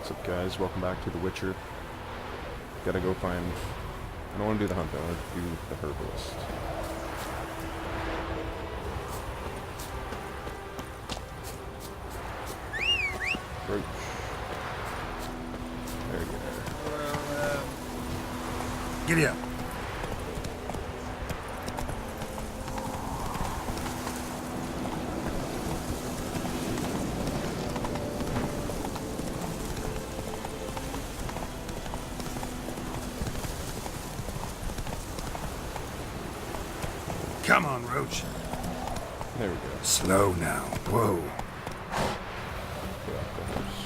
What's up, guys? Welcome back to The Witcher. Gotta go find... I don't want to do the hunt, I want to do the herbalist. Roach. There you go. Giddy up. Come on, Roach. There we go. Slow now. Whoa. Get off the horse.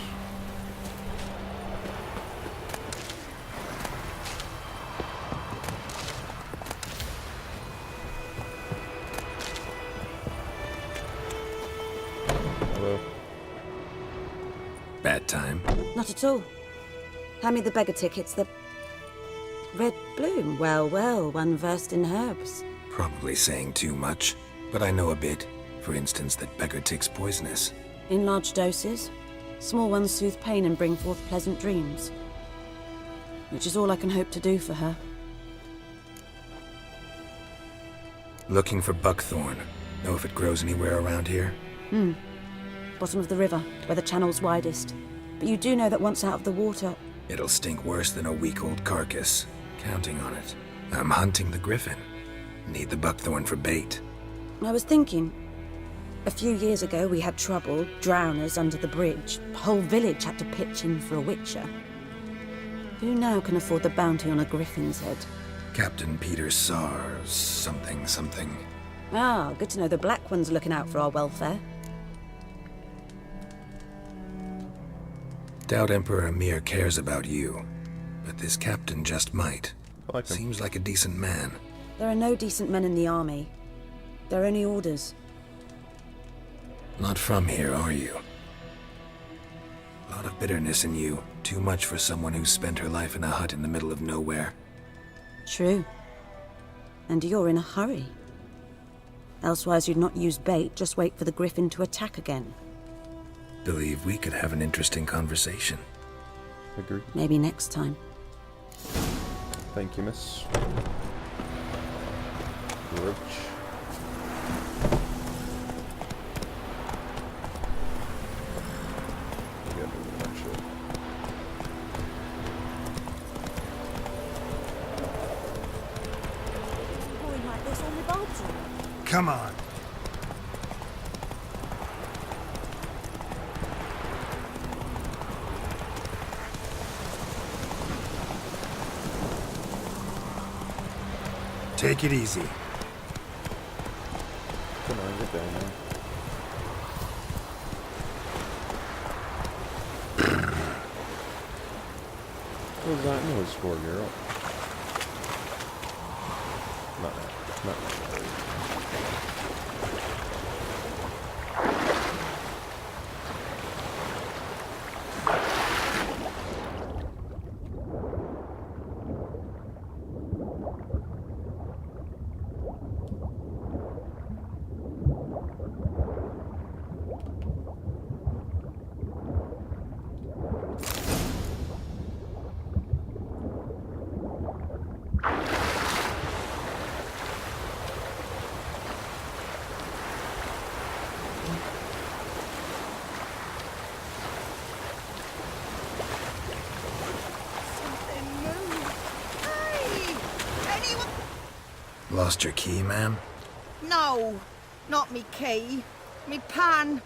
Hello. Bad time. Not at all. Hand me the beggar tickets, the... Red bloom. Well, well, one versed in herbs. Probably saying too much, but I know a bit. For instance, that beggar tick's poisonous. In large doses. Small ones soothe pain and bring forth pleasant dreams. Which is all I can hope to do for her. Looking for buckthorn. Know if it grows anywhere around here? Bottom of the river, where the channel's widest. But you do know that once out of the water... It'll stink worse than a week-old carcass. Counting on it. I'm hunting the griffin. Need the buckthorn for bait. I was thinking... A few years ago we had trouble, drowners under the bridge. The whole village had to pitch in for a witcher. Who now can afford the bounty on a griffin's head? Captain Peter Sars, something. Ah, good to know the Black One's looking out for our welfare. Doubt Emperor Emir cares about you, but this captain just might. I like him. Seems like a decent man. There are no decent men in the army. There are only orders. Not from here, are you? A lot of bitterness in you. Too much for someone who's spent her life in a hut in the middle of nowhere. True. And you're in a hurry. Elsewise you'd not use bait, just wait for the griffin to attack again. Believe we could have an interesting conversation. Agreed. Maybe next time. Thank you, miss. Roach. We gotta move that shit. Going like this on the boat. Come on. Take it easy. Come on, get down there. What was that noise for, girl? Not that. Lost your key, ma'am? No, not me key. Me pan.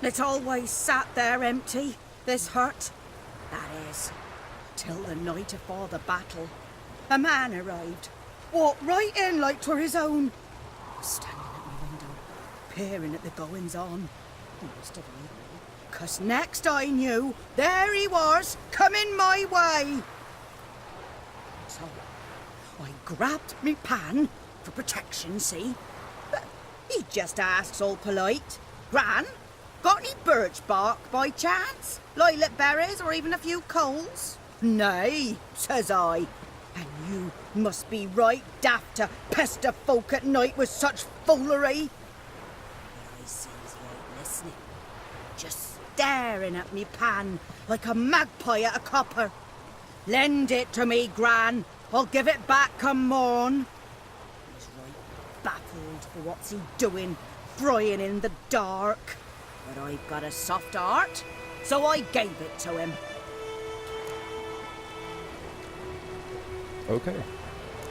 It always sat there empty, this hut. That is, till the night afore the battle. A man arrived, walked right in like 'twere his own. Standing at my window, peering at the goings-on. He must have heard me, 'cause next I knew, there he was, coming my way. So I grabbed me pan for protection, see? But he just asks all polite, Gran, got any birch bark by chance? Lilac berries or even a few coals? Nay, says I. And you must be right daft to pester folk at night with such foolery. I sees you ain't listening. Just staring at me pan like a magpie at a copper. Lend it to me, Gran. I'll give it back come morn. He's right baffled for what's he doing, frying in the dark. But I've got a soft heart, so I gave it to him. Okay.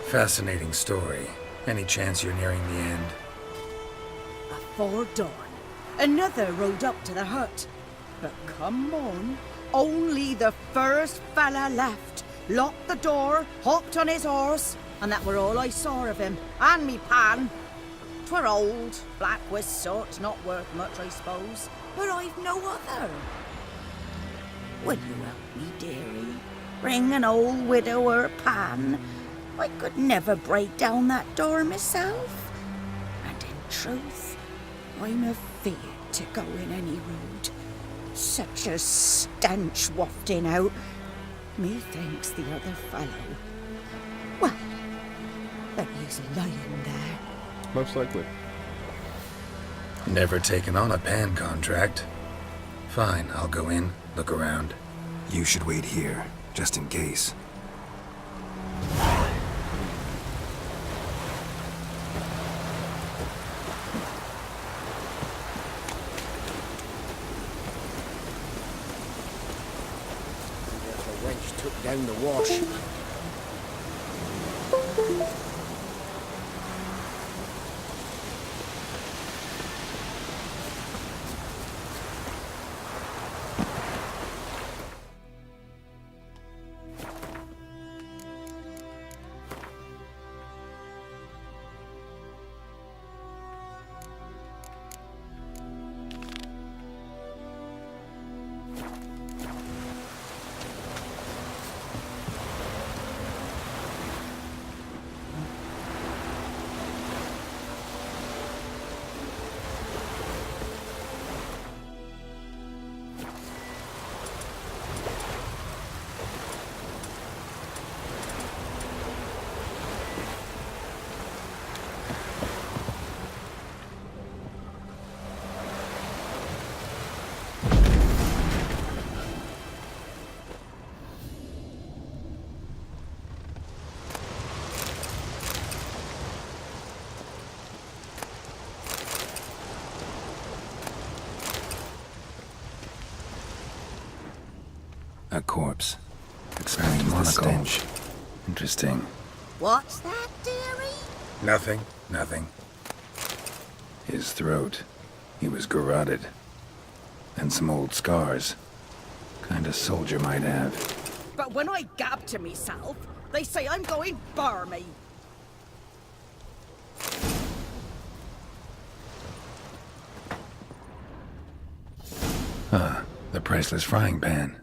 Fascinating story. Any chance you're nearing the end? Before dawn, another rode up to the hut. But come on, only the first fella left. Locked the door, hopped on his horse, and that were all I saw of him, and me pan. 'Twere old, black with soot, not worth much, I suppose, but I've no other. Will you help me, dearie? Bring an old widower pan. I could never break down that door myself. And in truth, I'm afeard to go in any road. Such a stench wafting out. Methinks the other fellow. Well, that he's lying there. Most likely. Never taken on a pan contract. Fine, I'll go in, look around. You should wait here, just in case. The wench took down the wash. A corpse. Explains the stench. Interesting. What's that, dearie? Nothing. His throat. He was garroted. And some old scars. Kind of soldier might have. But when I gab to myself, they say I'm going barmy. The priceless frying pan.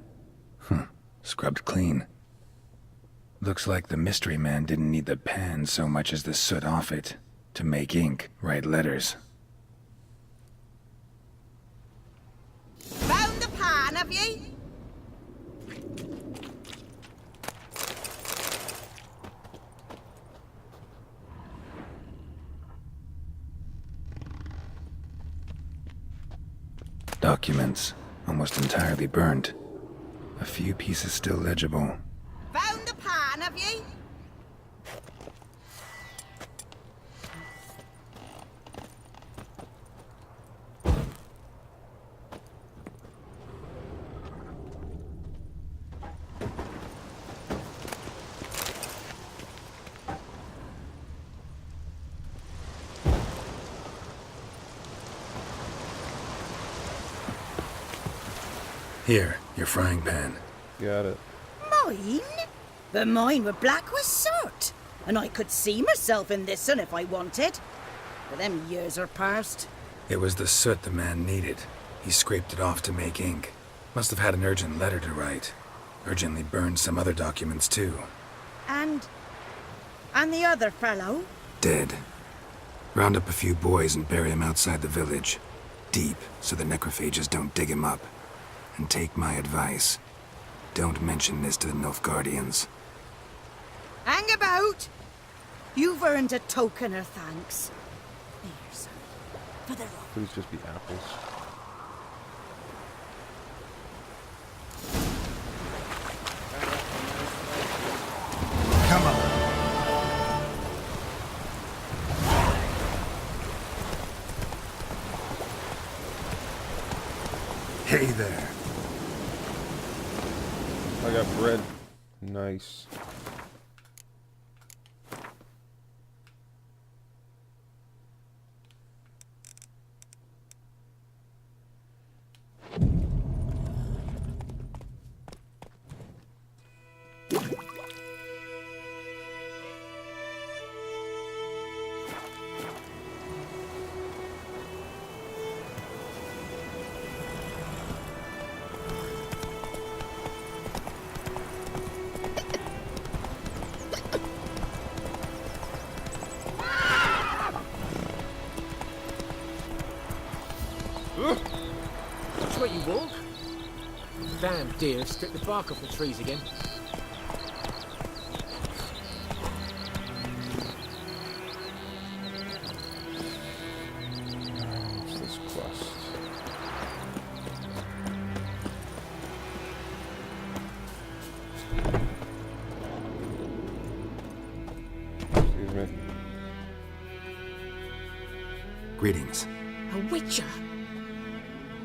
Scrubbed clean. Looks like the mystery man didn't need the pan so much as the soot off it to make ink, write letters. Found the pan, have ye? Documents, almost entirely burnt. A few pieces still legible. Found the pan, have ye? Here, your frying pan. Got it. Mine? But mine were black with soot, and I could see myself in this one if I wanted. But them years are past. It was the soot the man needed. He scraped it off to make ink. Must have had an urgent letter to write. Urgently burned some other documents too. And the other fellow? Dead. Round up a few boys and bury him outside the village. Deep, so the necrophages don't dig him up. And take my advice. Don't mention this to the Nilfgaardians. Hang about! You've earned a token of thanks. Here, son, for the road. Please just be apples. Stay there. I got bread. Nice. Watch where you walk. Damn deer stripped the bark off the trees again. What's this quest? Excuse me. Greetings. A witcher?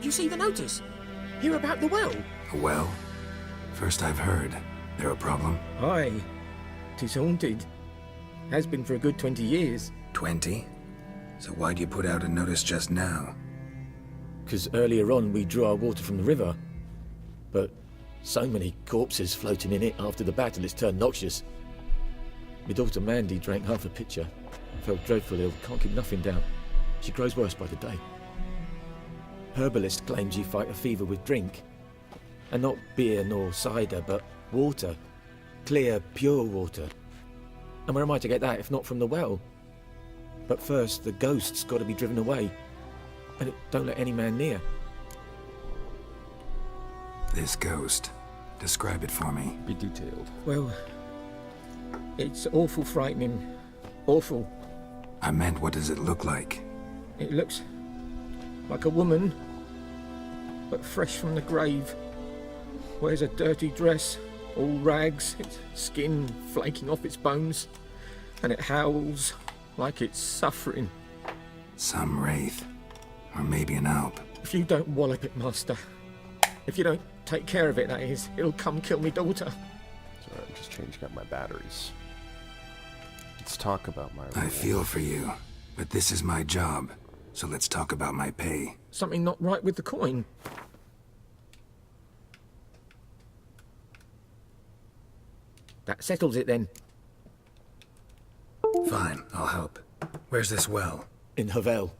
You see the notice? Hear about the well? A well? First I've heard. There a problem? Aye. 'Tis haunted. Has been for a good 20 years. 20? So why'd you put out a notice just now? 'Cause earlier on we drew our water from the river. But so many corpses floating in it after the battle it's turned noxious. My daughter Mandy drank half a pitcher. Felt dreadful ill, can't keep nothing down. She grows worse by the day. Herbalist claims you fight a fever with drink. And not beer nor cider, but water. Clear, pure water. And where am I to get that if not from the well? But first, the ghost's got to be driven away. And it don't let any man near. This ghost. Describe it for me. Be detailed. Well, it's awful frightening. Awful. I meant, what does it look like? It looks like a woman, but fresh from the grave. Wears a dirty dress, all rags, its skin flaking off its bones, and it howls like it's suffering. Some wraith. Or maybe an alp. If you don't wallop it, master, if you don't take care of it, that is, it'll come kill me daughter. It's alright, I'm just changing up my batteries. Let's talk about my I reward. feel for you, but this is my job. So let's talk about my pay. Something not right with the coin. That settles it then. Fine, I'll help. Where's this well? In Havel,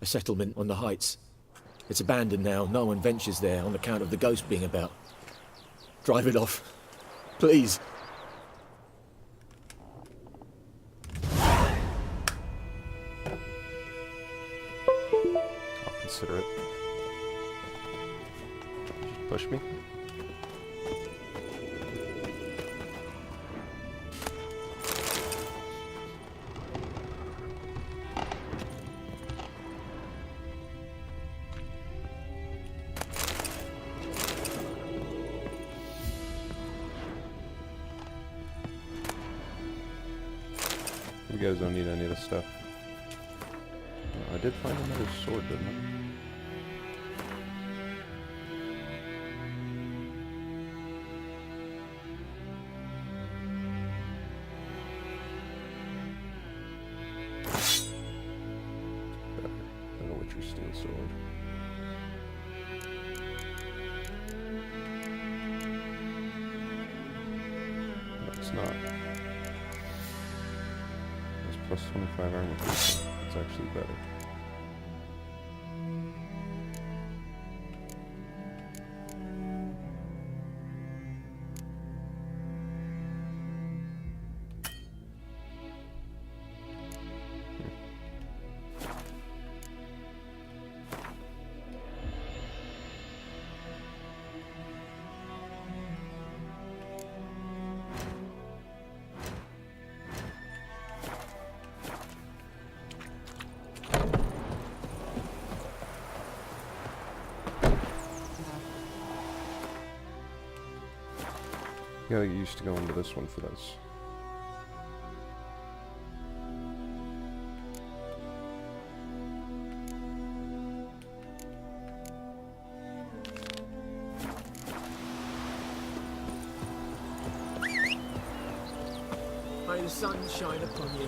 a settlement on the heights. It's abandoned now. No one ventures there on account of the ghost being about. Drive it off. Please. I'll consider it. Just push me. You guys don't need any of this stuff. I did find another sword, didn't I? Better than a Witcher steel sword. No, it's not. It's plus 25 armor piercing. It's actually better. You gotta get used to going to this one for this. the sun shine upon you.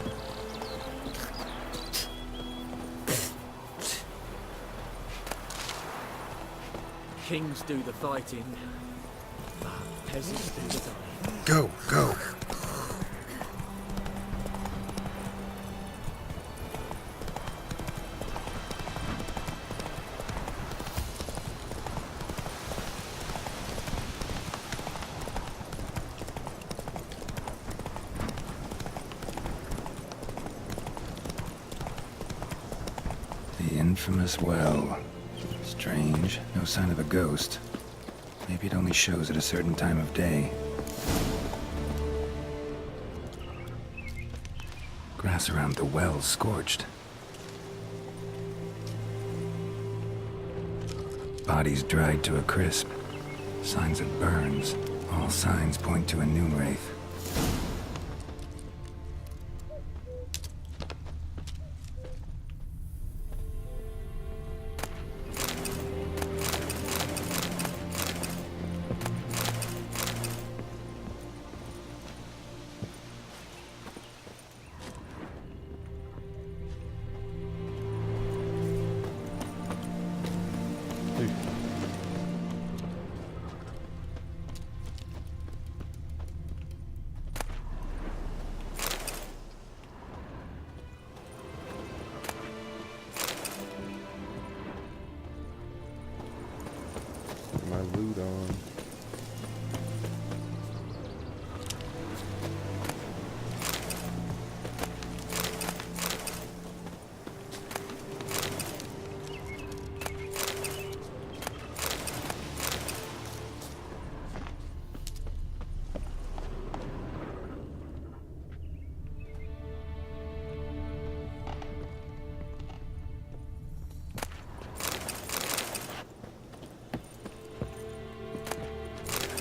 Kings do the fighting, but peasants do the dying. Go, go. The infamous well. Strange, no sign of a ghost. Maybe it only shows at a certain time of day. Grass around the well scorched. Bodies dried to a crisp. Signs of burns. All signs point to a noon wraith. Get my loot on.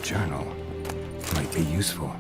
Journal might be useful.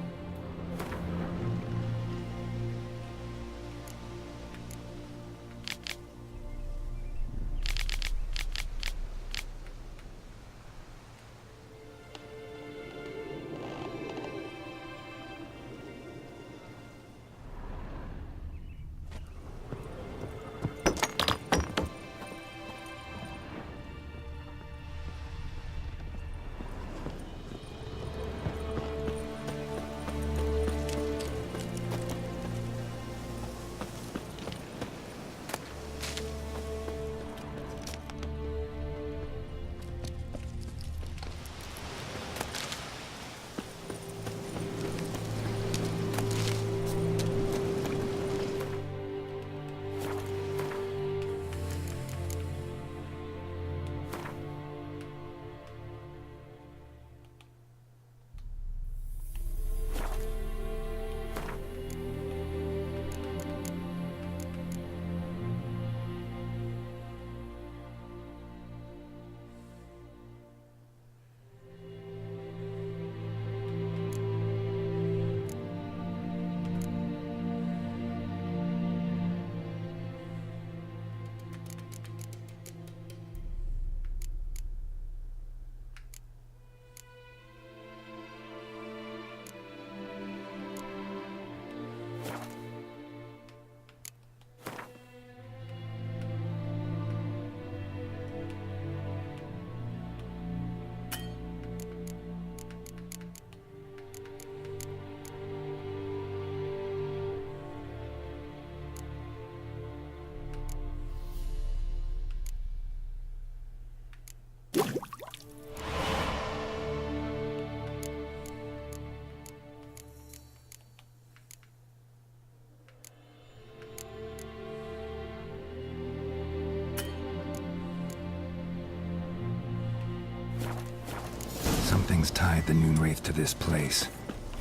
Something's tied the Noon Wraith to this place.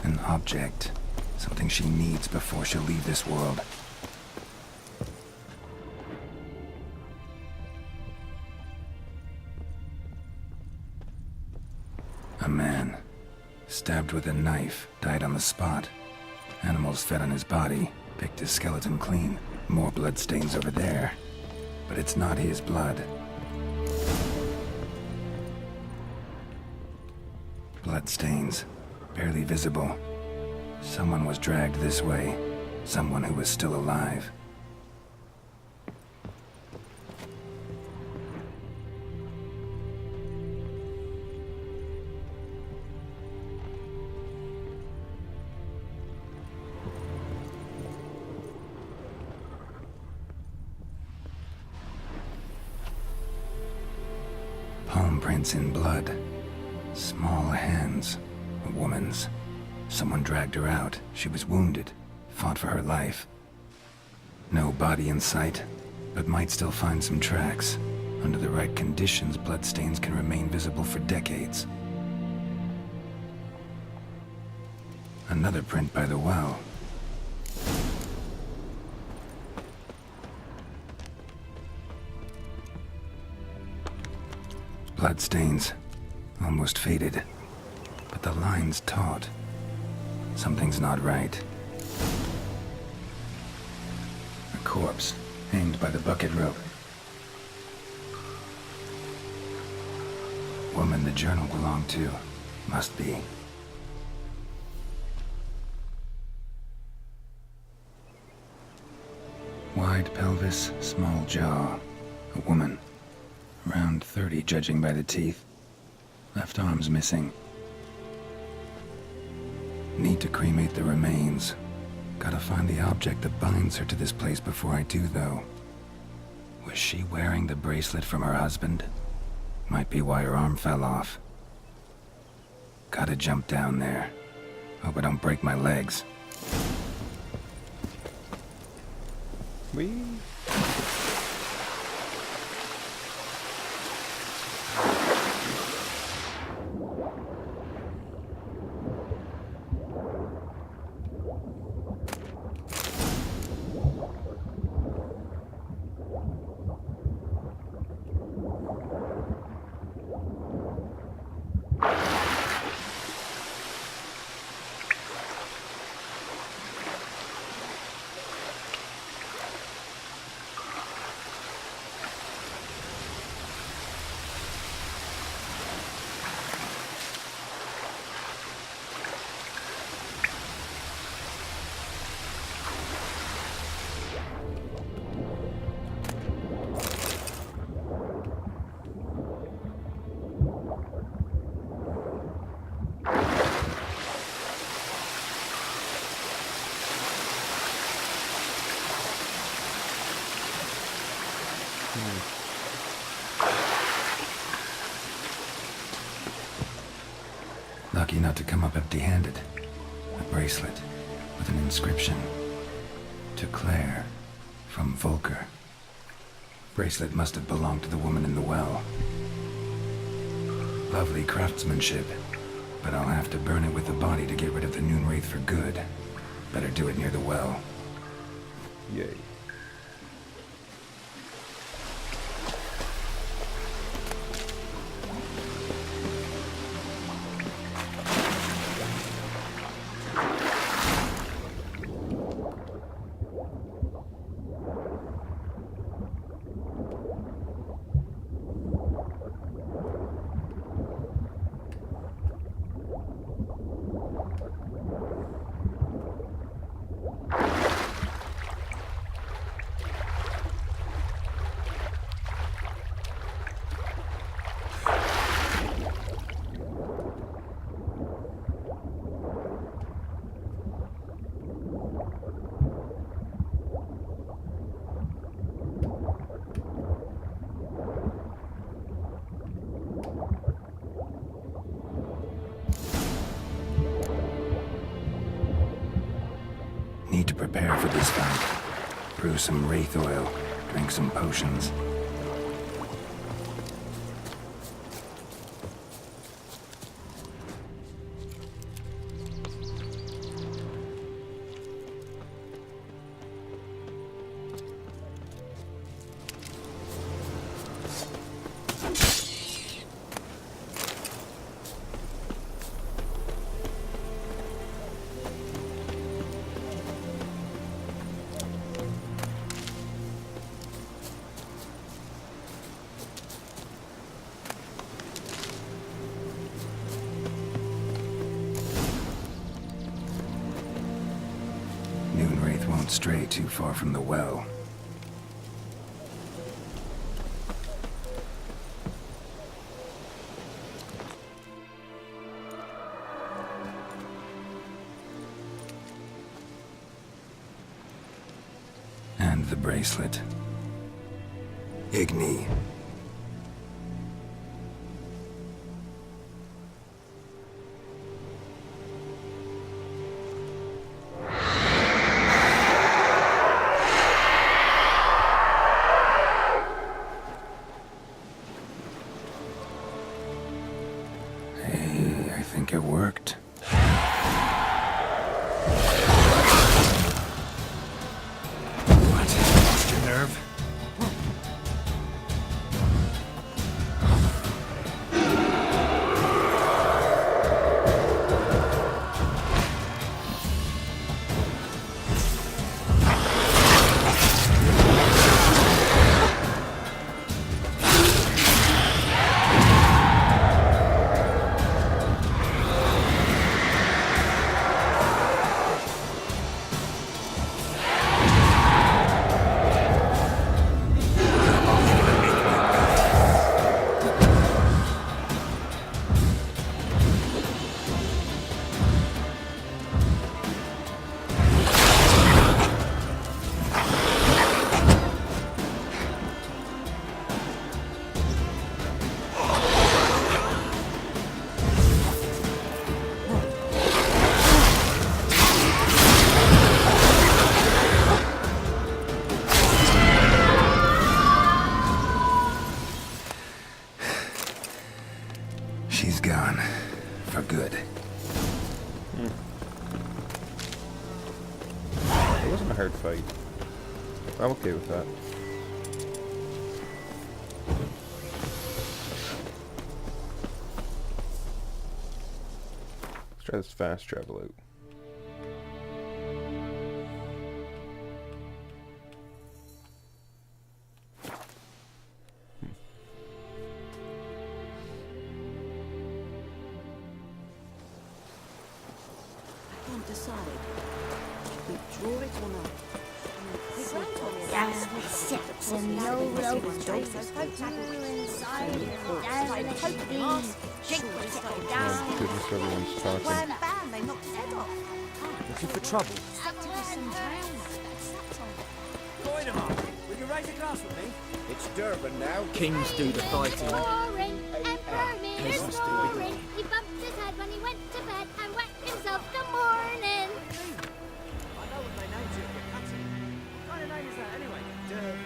An object. Something she needs before she'll leave this world. A man. Stabbed with a knife. Died on the spot. Animals fed on his body. Picked his skeleton clean. More blood stains over there. But it's not his blood. Blood stains. Barely visible. Someone was dragged this way. Someone who was still alive. Palm prints in blood. Small hands. A woman's. Someone dragged her out. She was wounded. Fought for her life. No body in sight, but might still find some tracks. Under the right conditions, bloodstains can remain visible for decades. Another print by the well. Bloodstains. Almost faded. But the line's taut. Something's not right. A corpse, hanged by the bucket rope. Woman the journal belonged to. Must be. Wide pelvis, small jaw. A woman. Around 30, judging by the teeth. Left arm's missing. Need to cremate the remains. Gotta find the object that binds her to this place before I do, though. Was she wearing the bracelet from her husband? Might be why her arm fell off. Gotta jump down there. Hope I don't break my legs. Whee! Lucky not to come up empty-handed. A bracelet with an inscription. To Claire, from Volker. Bracelet must have belonged to the woman in the well. Lovely craftsmanship, but I'll have to burn it with the body to get rid of the Noon Wraith for good. Better do it near the well. Yay. Need to prepare for this fight. Brew some wraith oil, drink some potions. won't stray too far from the well. And the bracelet. Igni. Hey, I think it worked. What? Lost your nerve? She's gone. For good. It wasn't a hard fight. I'm okay with that. Let's try this fast travel out. I can't decide. We draw it or not. That's what sits and no road inside Oh, goodness, everyone's talking. Looking for trouble? Join him up. Will you raise a glass with me? It's Durban now. Kings do the fighting. Roaring and burning and Peasants do the snoring. He bumped his head when he went to bed and whacked himself the morning. I know what they named you. What kind of name is that anyway? Durban.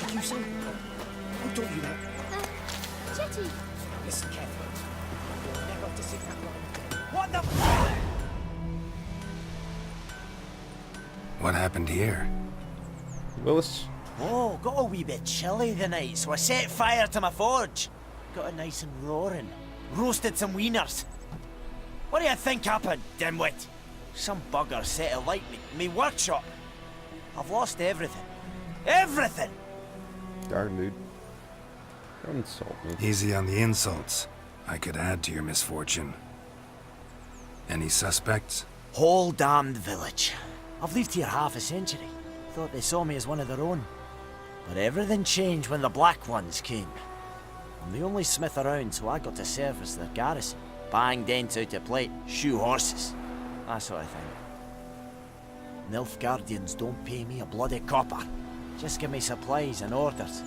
What did you say? Who taught you that? Chitty. Listen carefully. You'll never have to sit that long. What the What happened here? Willis, Oh, got a wee bit chilly the night, so I set fire to my forge. Got it nice and roaring. Roasted some wieners. What do you think happened, dimwit? Some bugger set alight me workshop. I've lost everything. Everything! darn dude. Don't insult me. Easy on the insults. I could add to your misfortune. Any suspects? Whole damned village. I've lived here half a century. Thought they saw me as one of their own. But everything changed when the Black Ones came. I'm the only smith around, so I got to serve as their garrison. Bang dents out of plate, shoe horses. That sort of thing. Nilfgaardians don't pay me a bloody copper. Just give me supplies and orders.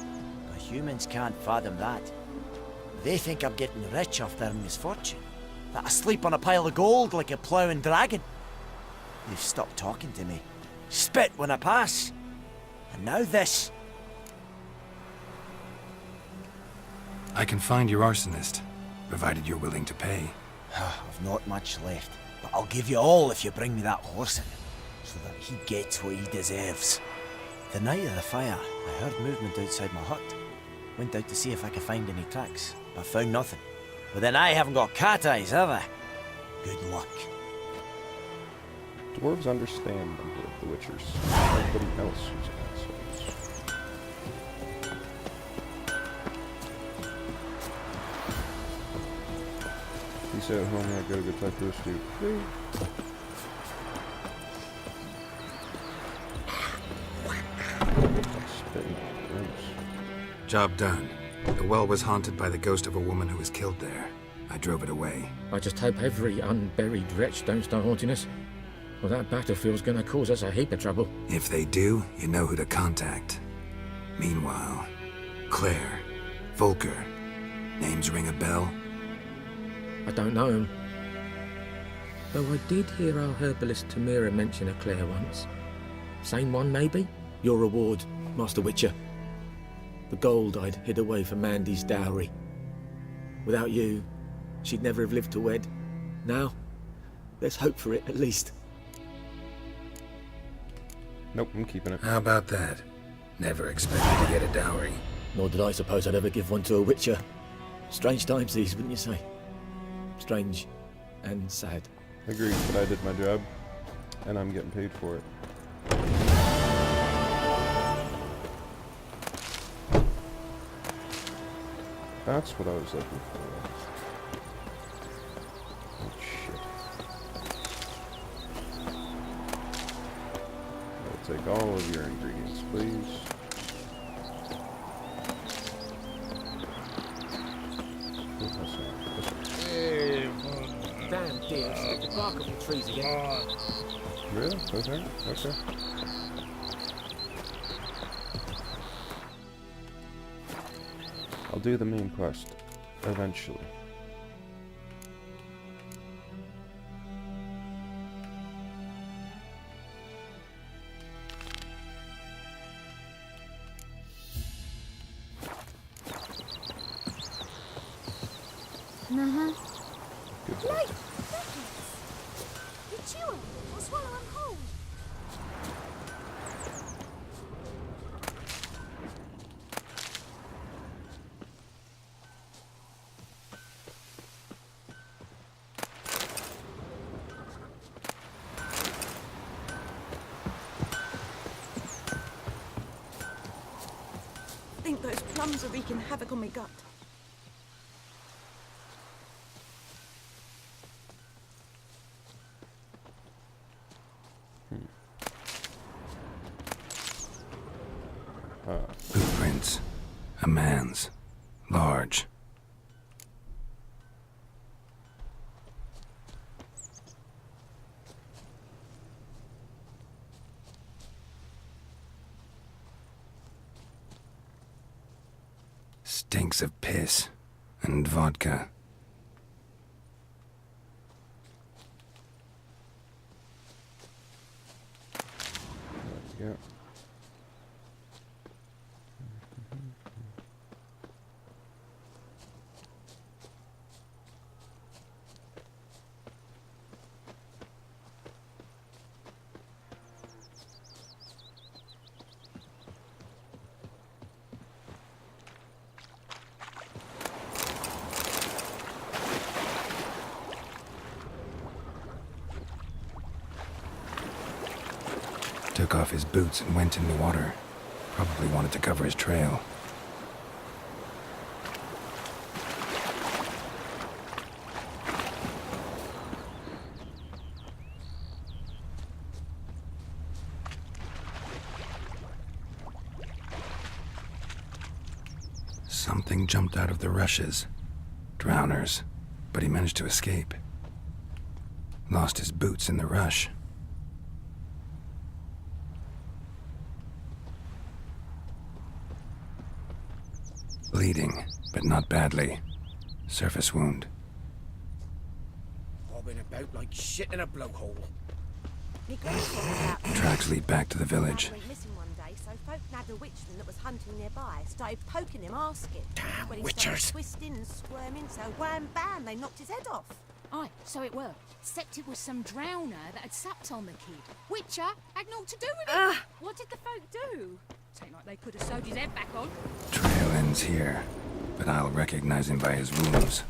But humans can't fathom that. They think I'm getting rich off their misfortune. That I sleep on a pile of gold like a ploughing dragon. They've stopped talking to me. Spit when I pass. And now this. I can find your arsonist, provided you're willing to pay. I've not much left, but I'll give you all if you bring me that horse in, so that he gets what he deserves. The night of the fire, I heard movement outside my hut. Went out to see if I could find any tracks, but found nothing. But then I haven't got cat eyes, have I? Good luck. Dwarves understand the Witchers. Everybody else is assholes. Peace out, homie. I gotta go talk to this dude. Hey. Spitting. Gross. Job done. The well was haunted by the ghost of a woman who was killed there. I drove it away. I just hope every unburied wretch don't start haunting us. Well, that battlefield's gonna cause us a heap of trouble. If they do, you know who to contact. Meanwhile, Claire, Volker, names ring a bell? I don't know him. Though I did hear our herbalist Tamira mention a Claire once. Same one, maybe? Your reward, Master Witcher. The gold I'd hid away for Mandy's dowry. Without you, she'd never have lived to wed. Now, let's hope for it, at least. Nope, I'm keeping it. How about that? Never expected to get a dowry. Nor did I suppose I'd ever give one to a Witcher. Strange times these, wouldn't you say? Strange and sad. Agreed, but I did my job, and I'm getting paid for it. That's what I was looking for. Oh, shit. I'll take all of your ingredients, please. Oh, that's not. Damn deer, stick the bark off the trees again. Really? Okay. Okay. I'll do the main quest eventually. Uh-huh. Good. Like, you chew 'em or swallow 'em whole. I think those plums are wreaking havoc on my gut. Footprints. A man's. Large. Stinks of piss and vodka. Yeah. Took off his boots and went in the water. Probably wanted to cover his trail. Something jumped out of the rushes. Drowners. But he managed to escape. Lost his boots in the rush. Bleeding, but not badly. Surface wound. Bobbing about like shit in a blowhole. Tracks lead back to the village. Went missing one day, so folk nabbed a witchman that was hunting nearby. Started poking him, asking. Damn When he started witchers. twisting and squirming, so wham bam, they knocked his head off. Aye, so it were. Except it was some drowner that had sapped on the kid. Witcher had naught to do with it. What did the folk do? Ain't like they could have sewed his head back on. Trail ends here, but I'll recognize him by his wounds.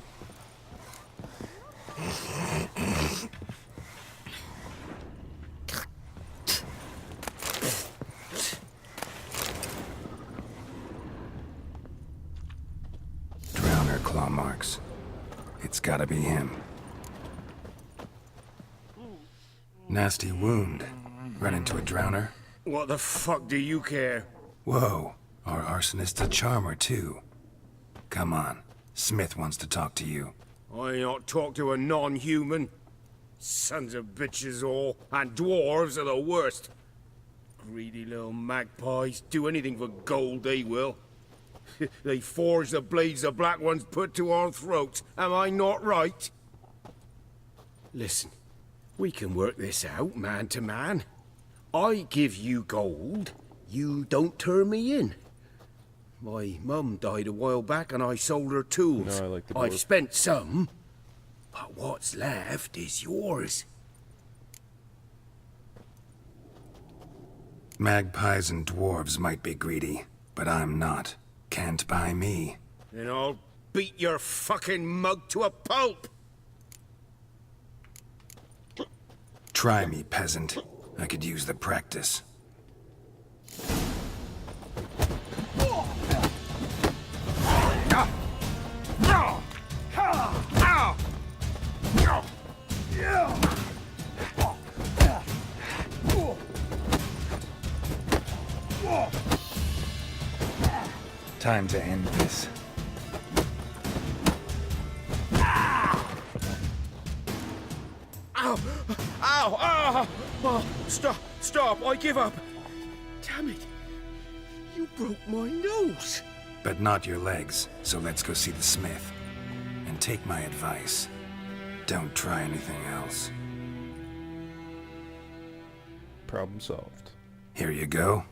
bear claw marks. It's gotta be him. Nasty wound. Run into a drowner? What the fuck do you care? Whoa, our arsonist's a charmer too. Come on, Smith wants to talk to you. I ain't not talk to a non-human. Sons of bitches all, and dwarves are the worst. Greedy little magpies, do anything for gold, they will. They forge the blades the black ones put to our throats, am I not right? Listen, we can work this out, man to man. I give you gold, you don't turn me in. My mum died a while back and I sold her tools. No, I like the I've dwarf. spent some, but what's left is yours. Magpies and dwarves might be greedy, but I'm not. Can't buy me. Then I'll beat your fucking mug to a pulp! Try me, peasant. I could use the practice. Time to end this. Ow! Ow! Ow! Oh, stop! I give up! Damn it! You broke my nose! But not your legs, so let's go see the smith. And take my advice. Don't try anything else. Problem solved. Here you go.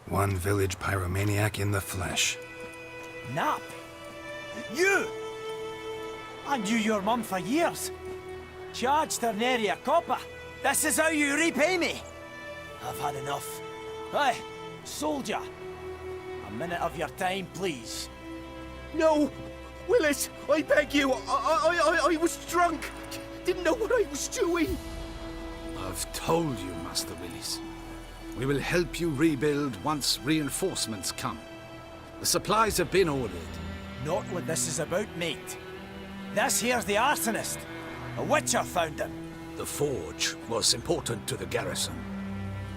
One village pyromaniac in the flesh. Nap? You! I knew your mum for years. Charged her nary a copper. This is how you repay me. I've had enough. Hey, soldier. A minute of your time, please. No! Willis! I beg you! I was drunk! Didn't know what I was doing! I've told you, Master Willis. We will help you rebuild once reinforcements come. The supplies have been ordered. Not what this is about, mate. This here's the arsonist. A witcher found him. The forge was important to the garrison.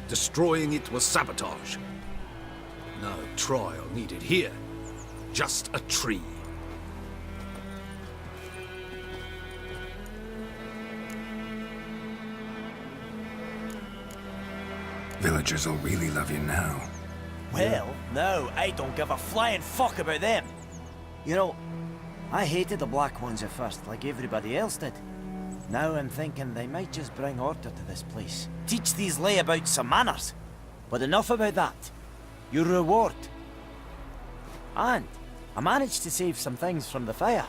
Destroying it was sabotage. No trial needed here. Just a tree. Villagers will really love you now. Well, no, I don't give a flying fuck about them. You know, I hated the Black Ones at first, like everybody else did. Now I'm thinking they might just bring order to this place. Teach these layabouts some manners. But enough about that. Your reward. And I managed to save some things from the fire.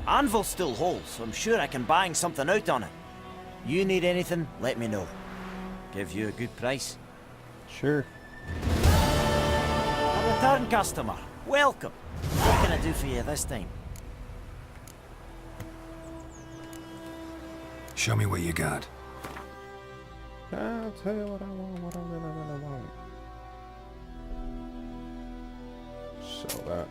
Anvil still holds, so I'm sure I can bang something out on it. You need anything, let me know. Give you a good price. Sure. A return customer. Welcome. What can I do for you this time? Show me what you got. I'll tell you what I want, what I really want. Sell that.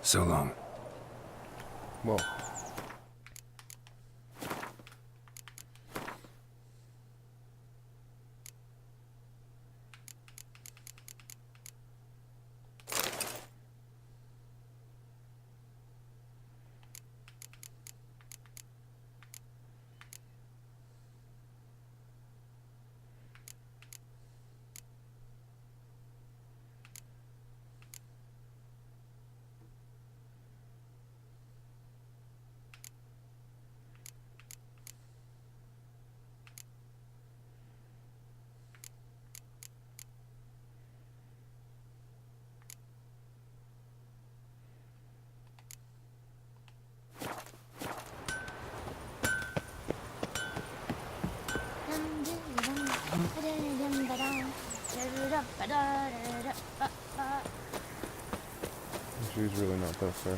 So long. Well. She's really not that far.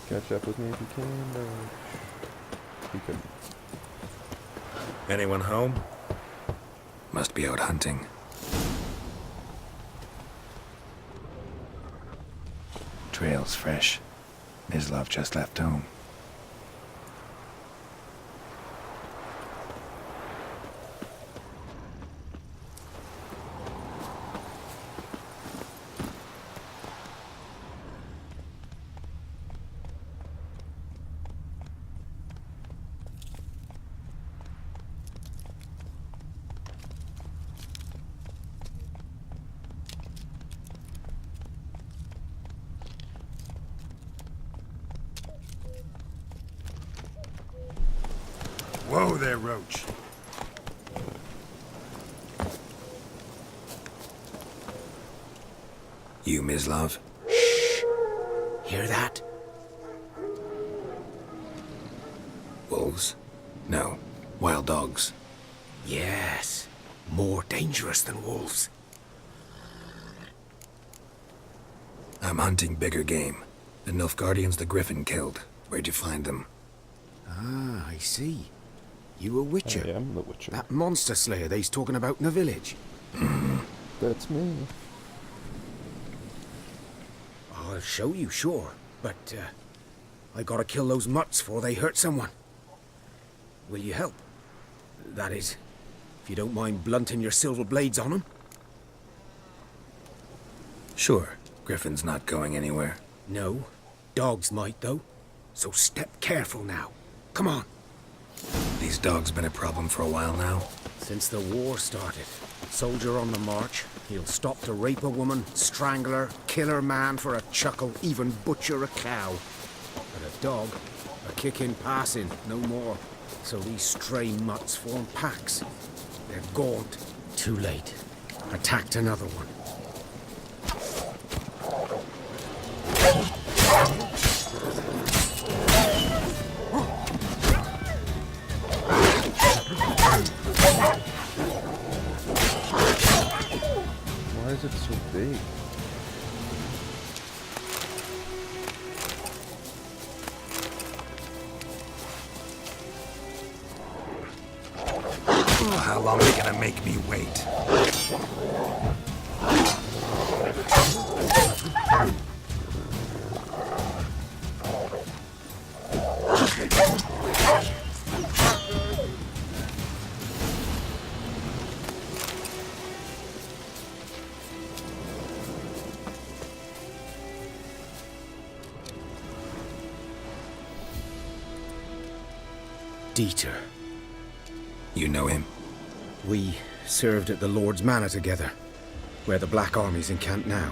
Catch up with me if you can, but he couldn't. Anyone home? Must be out hunting. Trail's fresh. Mislav just left home. Whoa there, Roach. You, Mislav? Shh! Hear that? Wolves? No. Wild dogs. Yes. More dangerous than wolves. I'm hunting bigger game. The Nilfgaardians the Griffin killed. Where'd you find them? Ah, I see. You a witcher? I am the Witcher. That monster slayer they's talking about in the village. That's me. I'll show you, sure. But, I gotta kill those mutts before they hurt someone. Will you help? That is, if you don't mind blunting your silver blades on them. Sure. Griffin's not going anywhere. No. Dogs might, though. So step careful now. Come on. These dogs been a problem for a while now? Since the war started. Soldier on the march. He'll stop to rape a woman, strangle her, kill her man for a chuckle, even butcher a cow. But a dog, a kick in passing, no more. So these stray mutts form packs. They're gaunt. Too late. Attacked another one. Why is it so big? How long are you gonna make me wait? Dieter. You know him? We served at the Lord's Manor together, where the Black Army's encamped now.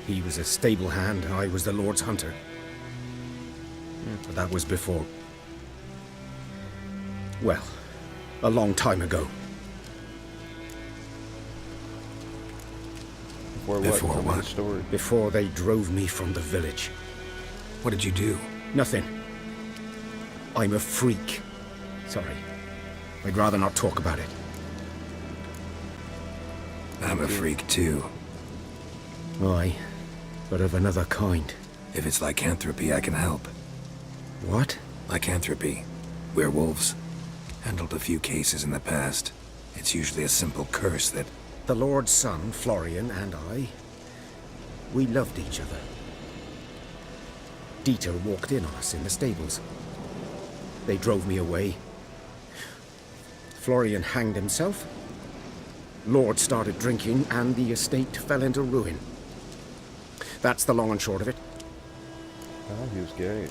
He was a stable hand, I was the Lord's hunter. But that was before... well, a long time ago. Before what? Story. Before they drove me from the village. What did you do? Nothing. I'm a freak. Sorry. I'd rather not talk about it. I'm a freak too. Aye, but of another kind. If it's lycanthropy, I can help. What? Lycanthropy. Werewolves. Handled a few cases in the past. It's usually a simple curse that... The Lord's son, Florian, and I... we loved each other. Dieter walked in on us in the stables. They drove me away. Florian hanged himself. Lord started drinking, and the estate fell into ruin. That's the long and short of it. Oh, he was gay.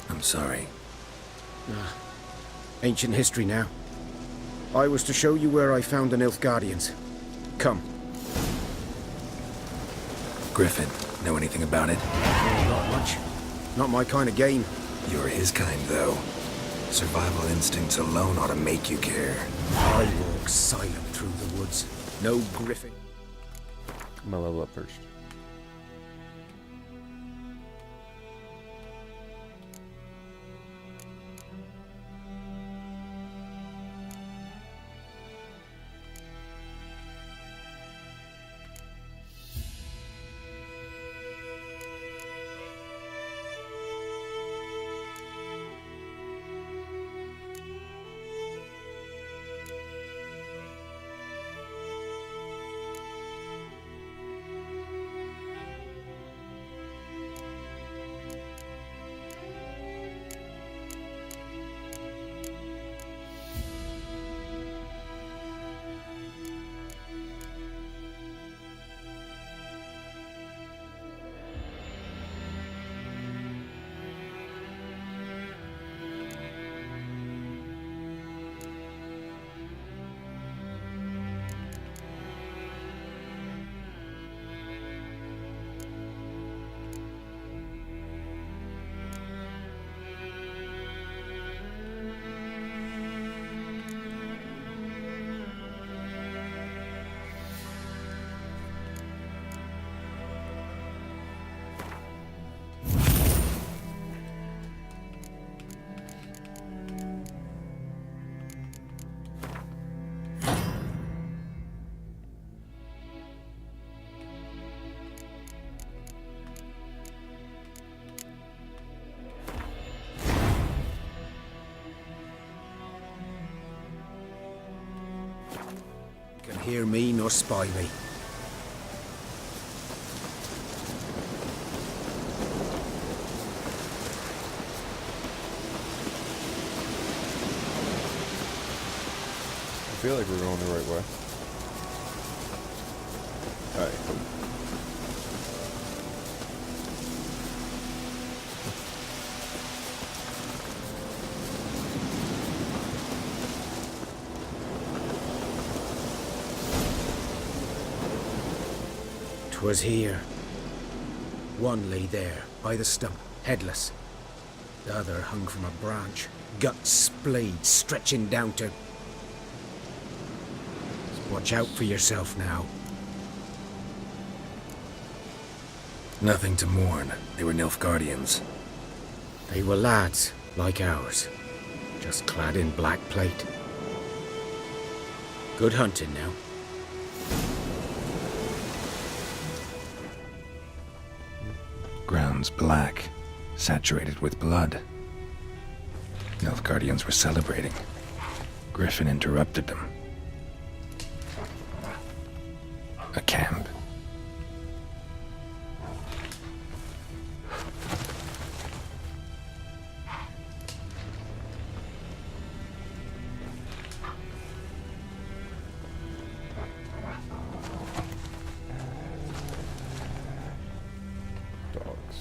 I'm sorry. Ancient history now. I was to show you where I found the Nilfgaardians. Come. Griffin, know anything about it? Not much. Not my kind of game. You're his kind, though. Survival instincts alone ought to make you care. I walk silent through the woods. No Griffin. I'm gonna level up first. Can hear me nor spy me. I feel like we're going the right way. Alright, cool. 'Twas here. One lay there, by the stump, headless. The other hung from a branch, guts splayed, stretching down to... Watch out for yourself now. Nothing to mourn. They were Nilfgaardians. They were lads, like ours, just clad in black plate. Good hunting now. Ground's black, saturated with blood. Nilfgaardians were celebrating. Griffin interrupted them. A camp. Dogs.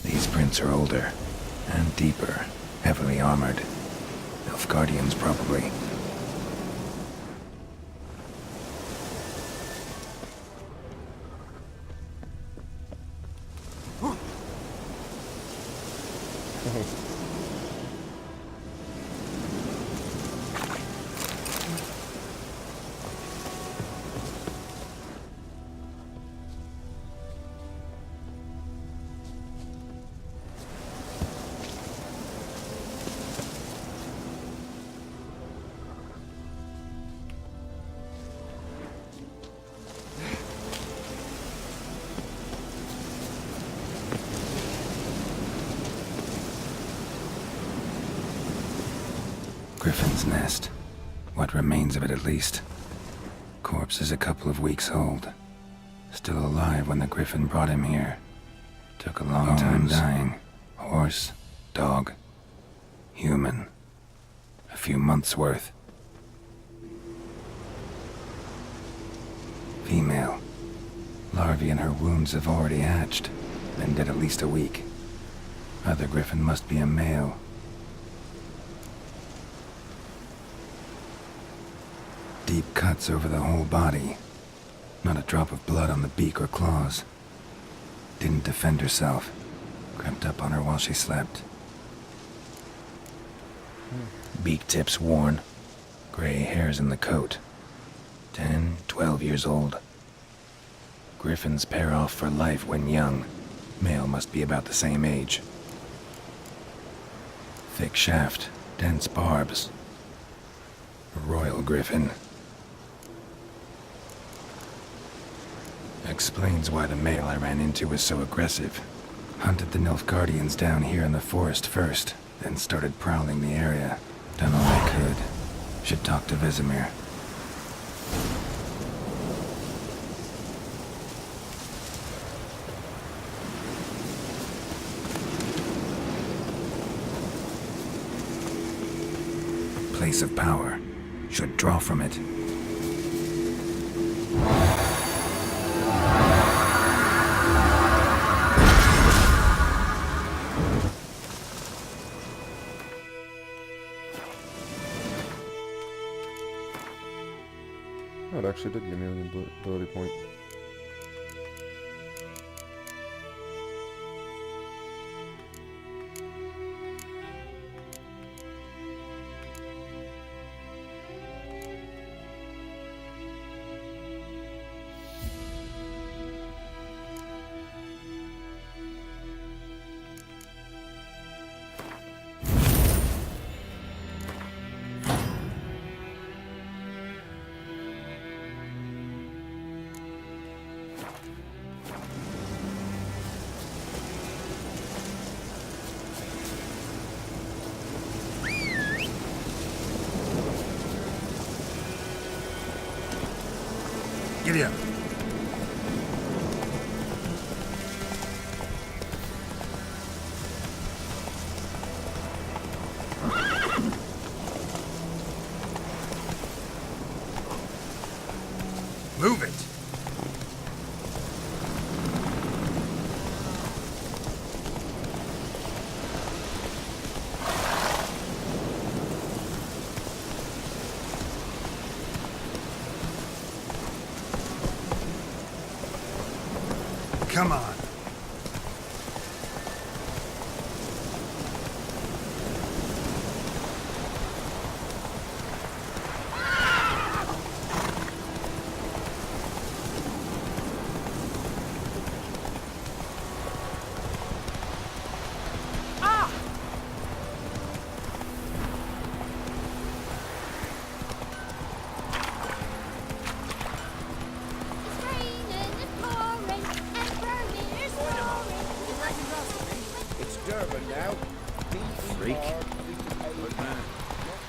These prints are older and deeper, heavily armored. Nilfgaardians, probably. Griffin's nest. What remains of it, at least. Corpse is a couple of weeks old. Still alive when the Griffin brought him here. Took a long time dying. Horse, dog, human. A few months' worth. Female. Larvae in her wounds have already hatched. Been dead at least a week. Other Griffin must be a male. Deep cuts over the whole body. Not a drop of blood on the beak or claws. Didn't defend herself. Crept up on her while she slept. Beak tips worn. Gray hairs in the coat. 10, 12 years old. Griffins pair off for life when young. Male must be about the same age. Thick shaft, dense barbs. A royal griffin. Explains why the male I ran into was so aggressive. Hunted the Nilfgaardians down here in the forest first, then started prowling the area. Done all I could. Should talk to Vesemir. Place of power. Should draw from it. Oh, it actually did give me an ability point. Giddy up. Move it. Come on. Freak. Good man.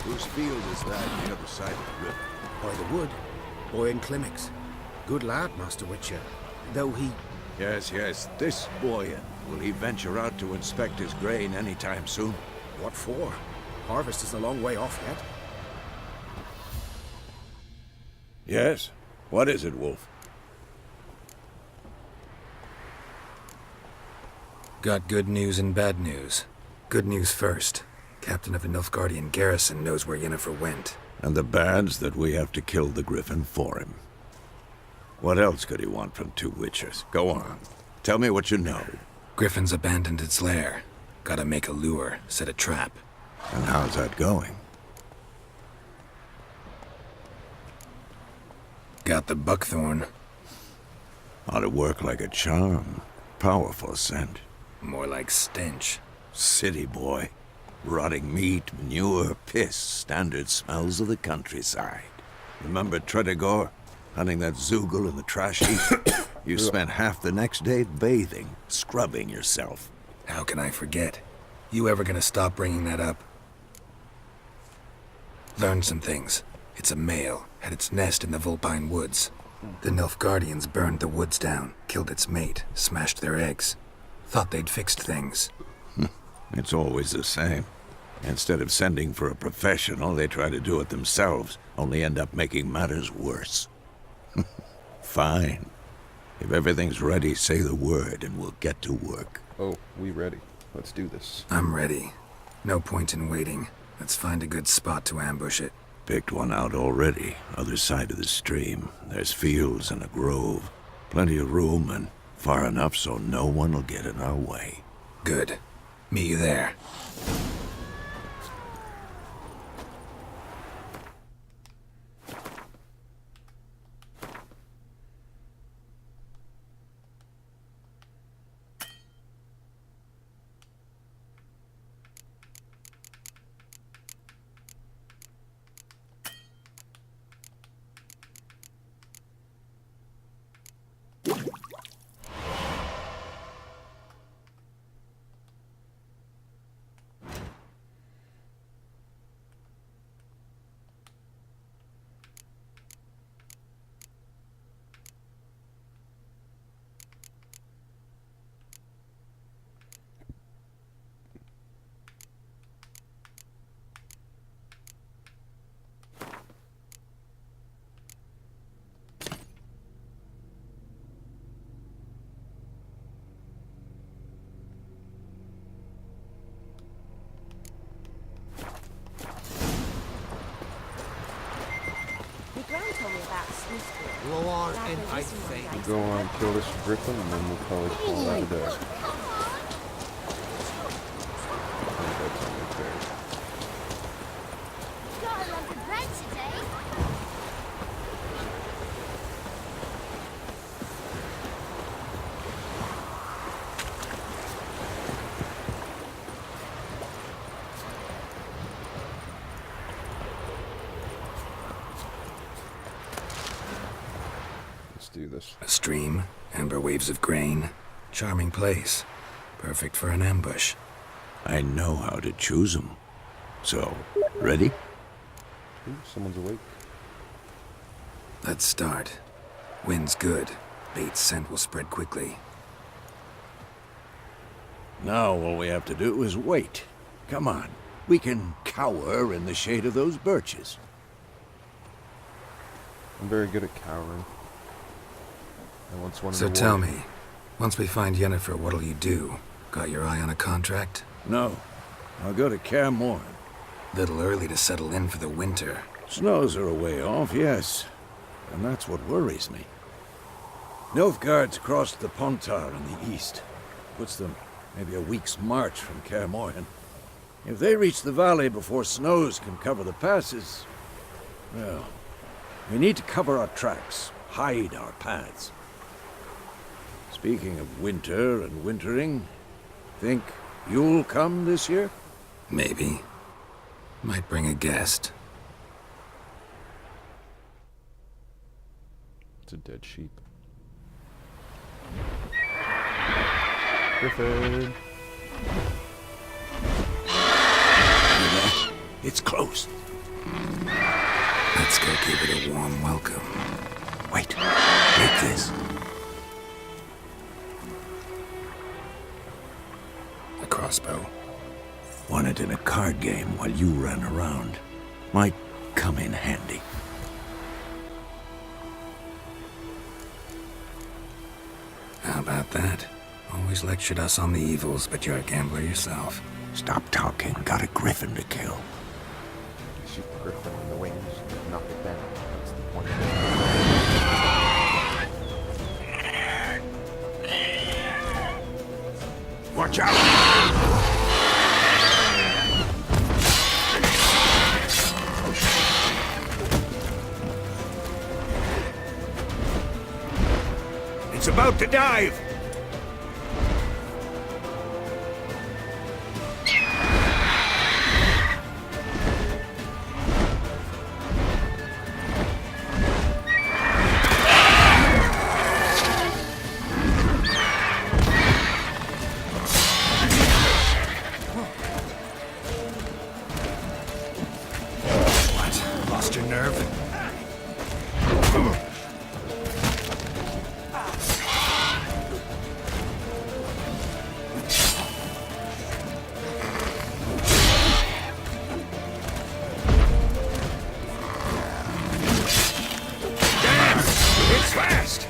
Whose field is that on the other side of the river? By the wood. Boy Clemmix. Good lad, Master Witcher. Though he... Yes, yes. This boy. Will he venture out to inspect his grain any time soon? What for? Harvest is a long way off yet. Yes. What is it, Wolf? Got good news and bad news. Good news first. Captain of the Nilfgaardian garrison knows where Yennefer went. And the bad's that we have to kill the Griffin for him. What else could he want from two witchers? Go on. Tell me what you know. Griffin's abandoned its lair. Gotta make a lure, set a trap. And how's that going? Got the buckthorn. Ought to work like a charm. Powerful scent. More like stench. City boy. Rotting meat, manure, piss. Standard smells of the countryside. Remember Tredegor? Hunting that Zoogle in the trash heap? You spent half the next day bathing, scrubbing yourself. How can I forget? You ever gonna stop bringing that up? Learned some things. It's a male, had its nest in the Vulpine Woods. The Nilfgaardians burned the woods down, killed its mate, smashed their eggs. Thought they'd fixed things. It's always the same. Instead of sending for a professional, they try to do it themselves, only end up making matters worse. Fine. If everything's ready, say the word and we'll get to work. Oh, we ready. Let's do this. I'm ready. No point in waiting. Let's find a good spot to ambush it. Picked one out already, other side of the stream. There's fields and a grove. Plenty of room and far enough so no one will get in our way. Good. Meet you there. Go on and I think. We'll go on, kill this griffin, and then we'll probably call that a day. I think that's only fair. Got a lump of bread today. Do this. A stream, amber waves of grain. Charming place. Perfect for an ambush. I know how to choose them. So, ready? Ooh, someone's awake. Let's start. Wind's good. Bait's scent will spread quickly. Now all we have to do is wait. Come on. We can cower in the shade of those birches. I'm very good at cowering. So tell me, once we find Yennefer, what'll you do? Got your eye on a contract? No. I'll go to Kaer Morhen. Little early to settle in for the winter. Snows are a way off, yes. And that's what worries me. Nilfgaard's crossed the Pontar in the east. Puts them maybe a week's march from Kaer Morhen. If they reach the valley before snows can cover the passes, well, we need to cover our tracks, hide our paths. Speaking of winter and wintering, think you'll come this year? Maybe. Might bring a guest. It's a dead sheep. Griffin! It's close. Let's go give it a warm welcome. Wait, take this. A crossbow. Won it in a card game while you ran around. Might come in handy. How about that? Always lectured us on the evils, but you're a gambler yourself. Stop talking. Got a griffin to kill. Shoot the griffin in the wings, knock it down. That's the point. Watch out! It's about to dive! Lost your nerve? It's fast!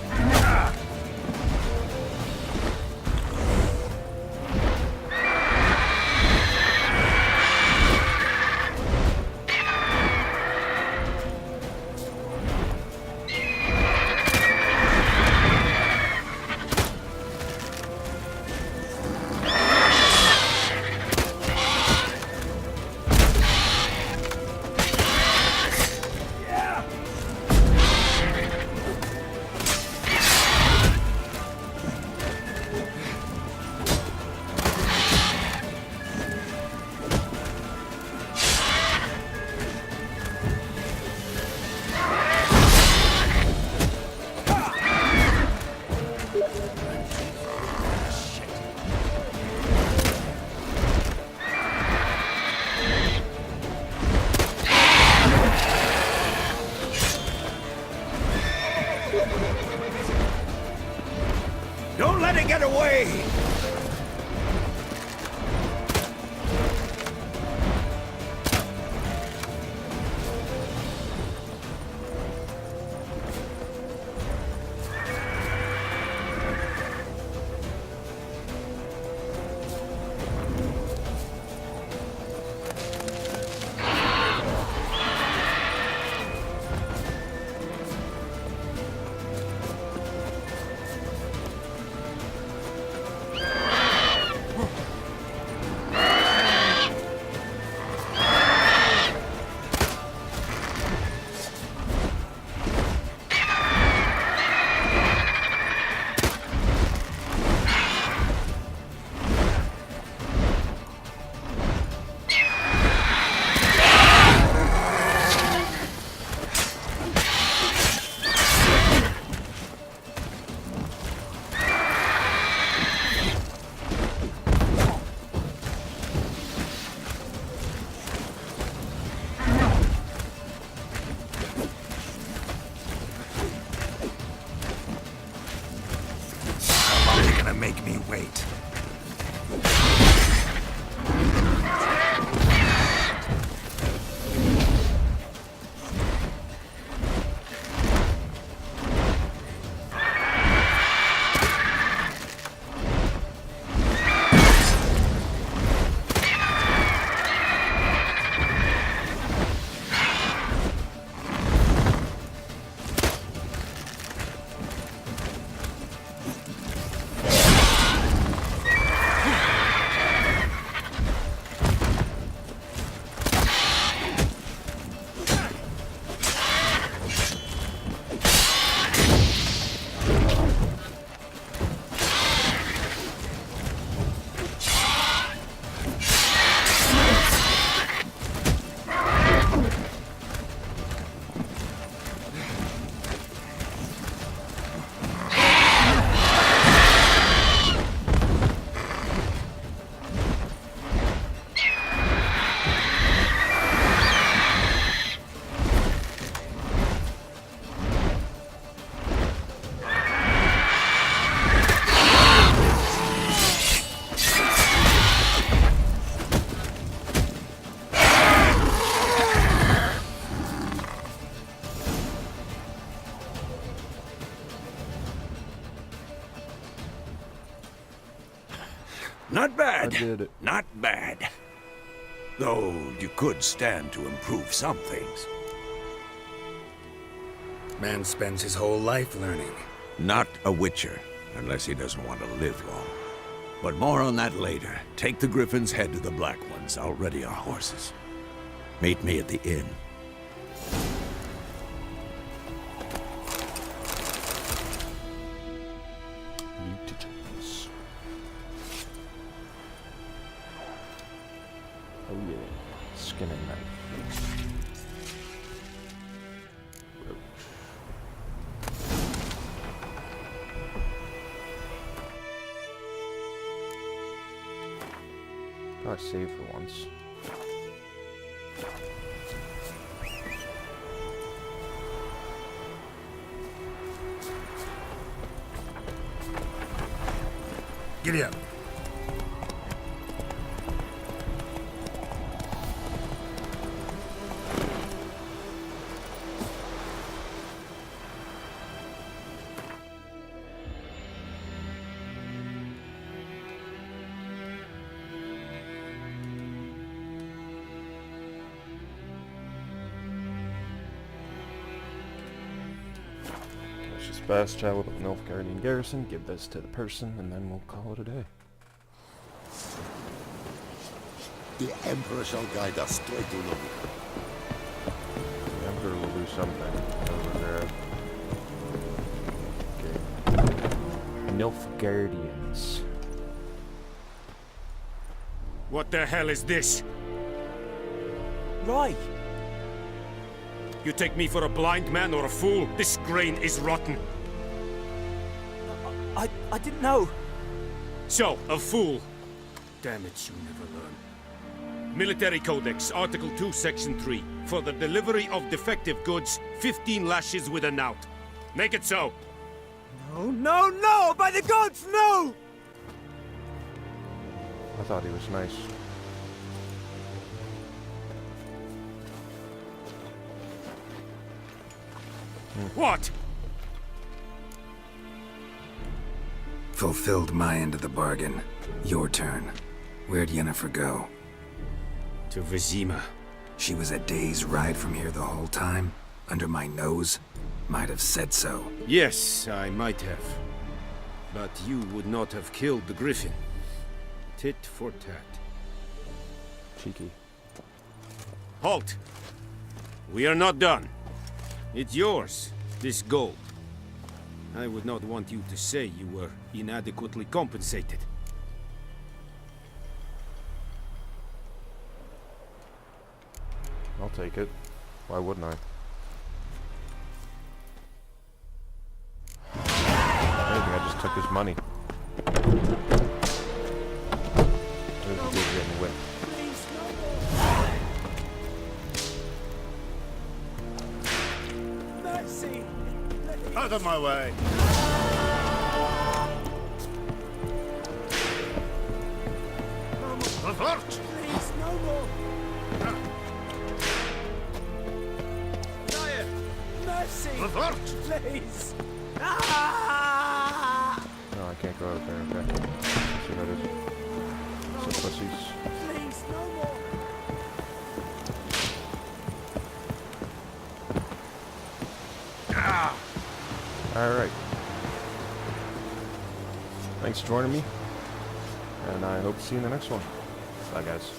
Don't let it get away! Make me wait. Not bad. I did it. Not bad. Though you could stand to improve some things. Man spends his whole life learning. Not a witcher, unless he doesn't want to live long. But more on that later. Take the Griffin's head to the Black Ones. I'll ready our horses. Meet me at the inn. Mutagens. Oh yeah. Skin and knife. I saved for once. Giddy up. Let's just fast travel to the Nilfgaardian garrison, give this to the person, and then we'll call it a day. The Emperor shall guide us straight to Novi. The Emperor will do something. Over there. Okay. Nilfgaardians. What the hell is this? Right. You take me for a blind man or a fool? This grain is rotten. I didn't know. So, a fool. Damn it, you never learn. Military Codex, Article 2, Section 3. For the delivery of defective goods, 15 lashes with a knout. Make it so. No, no, no! By the gods, no! I thought he was nice. What? Fulfilled my end of the bargain. Your turn. Where'd Yennefer go? To Vizima. She was a day's ride from here the whole time? Under my nose? Might have said so. Yes, I might have. But you would not have killed the griffin. Tit for tat. Cheeky. Halt! We are not done. It's yours, this gold. I would not want you to say you were inadequately compensated. I'll take it. Why wouldn't I? Maybe I just took his money. There's a good getting whipped. Out of my way! Revert! Please, no more! Mercy! Revert! Please! Ah! No, I can't go out there, okay. Let's see what that is. Some pussies. Please, no more! Alright. Thanks for joining me. And I hope to see you in the next one. Bye, guys.